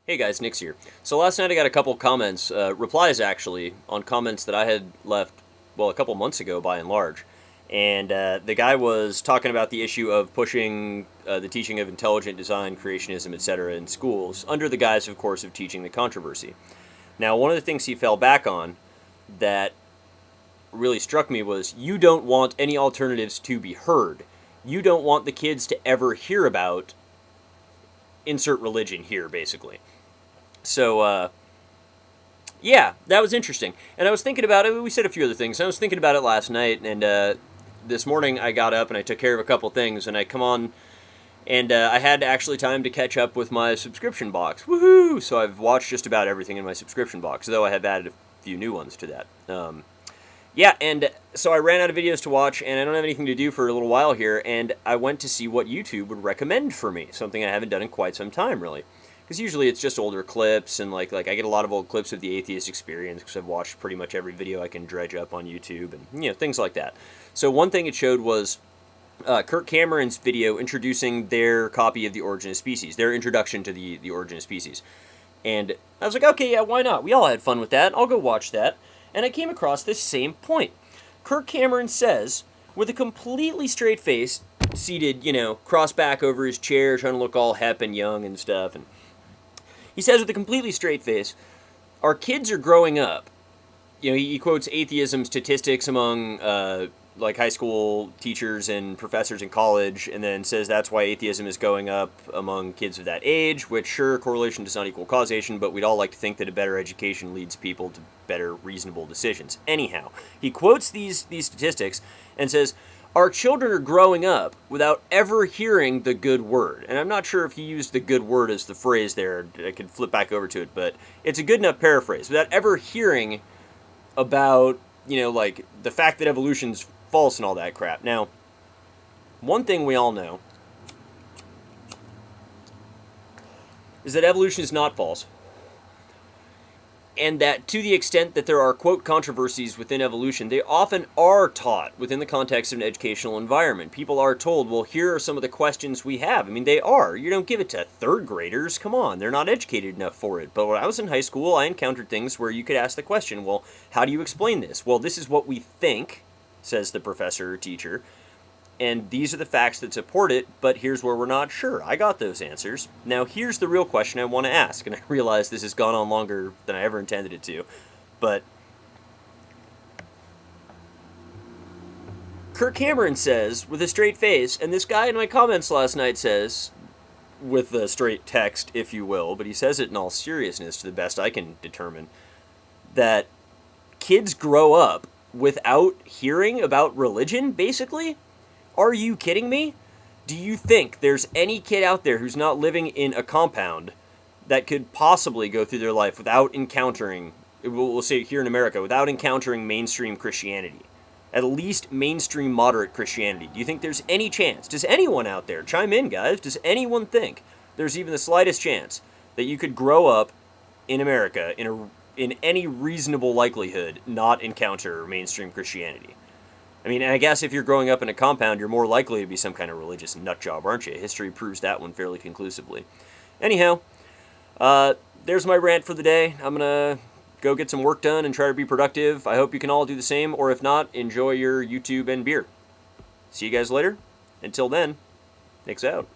Hey guys, Nix here. So last night I got a couple comments, replies actually, on comments that I had left, well, a couple months ago by and large. And the guy was talking about the issue of pushing the teaching of intelligent design, creationism, etc. in schools, under the guise, of course, of teaching the controversy. Now, one of the things he fell back on that really struck me was, you don't want any alternatives to be heard. You don't want the kids to ever hear about insert religion here, basically. So, yeah, that was interesting. And I was thinking about it. We said a few other things. I was thinking about it last night, and this morning I got up and I took care of a couple things, and I come on, and I had actually time to catch up with my subscription box. Woohoo! So I've watched just about everything in my subscription box, though I have added a few new ones to that. Yeah, and so I ran out of videos to watch, and I don't have anything to do for a little while here, and I went to see what YouTube would recommend for me, something I haven't done in quite some time, really. Because usually it's just older clips, and like I get a lot of old clips of the atheist experience, because I've watched pretty much every video I can dredge up on YouTube, and, things like that. So one thing it showed was Kirk Cameron's video introducing their copy of The Origin of Species, their introduction to the Origin of Species. And I was like, okay, yeah, why not? We all had fun with that. I'll go watch that. And I came across this same point. Kirk Cameron says, with a completely straight face, seated, crossed back over his chair, trying to look all hep and young and stuff, and he says with a completely straight face, our kids are growing up. He quotes atheism statistics among high school teachers and professors in college, and then says that's why atheism is going up among kids of that age, which, sure, correlation does not equal causation, but we'd all like to think that a better education leads people to better, reasonable decisions. Anyhow, he quotes these statistics and says, our children are growing up without ever hearing the good word. And I'm not sure if he used the good word as the phrase there. I could flip back over to it, but it's a good enough paraphrase. Without ever hearing about, the fact that evolution's false and all that crap. Now, one thing we all know is that evolution is not false. And that to the extent that there are, quote, controversies within evolution, they often are taught within the context of an educational environment. People are told, well, here are some of the questions we have. I mean, they are. You don't give it to third graders. Come on, they're not educated enough for it. But when I was in high school, I encountered things where you could ask the question, well, how do you explain this? Well, this is what we think, says the professor or teacher, and these are the facts that support it, but here's where we're not sure. I got those answers. Now, here's the real question I want to ask, and I realize this has gone on longer than I ever intended it to, but Kirk Cameron says, with a straight face, and this guy in my comments last night says, with the straight text, if you will, but he says it in all seriousness to the best I can determine, that kids grow up without hearing about religion, basically? Are you kidding me? Do you think there's any kid out there who's not living in a compound that could possibly go through their life without encountering, we'll say here in America, without encountering mainstream Christianity? At least mainstream moderate Christianity. Do you think there's any chance? Does anyone out there, chime in guys, does anyone think there's even the slightest chance that you could grow up in America in any reasonable likelihood not encounter mainstream Christianity? I mean, I guess if you're growing up in a compound, you're more likely to be some kind of religious nutjob, aren't you? History proves that one fairly conclusively. Anyhow, there's my rant for the day. I'm going to go get some work done and try to be productive. I hope you can all do the same, or if not, enjoy your YouTube and beer. See you guys later. Until then, Nick's out.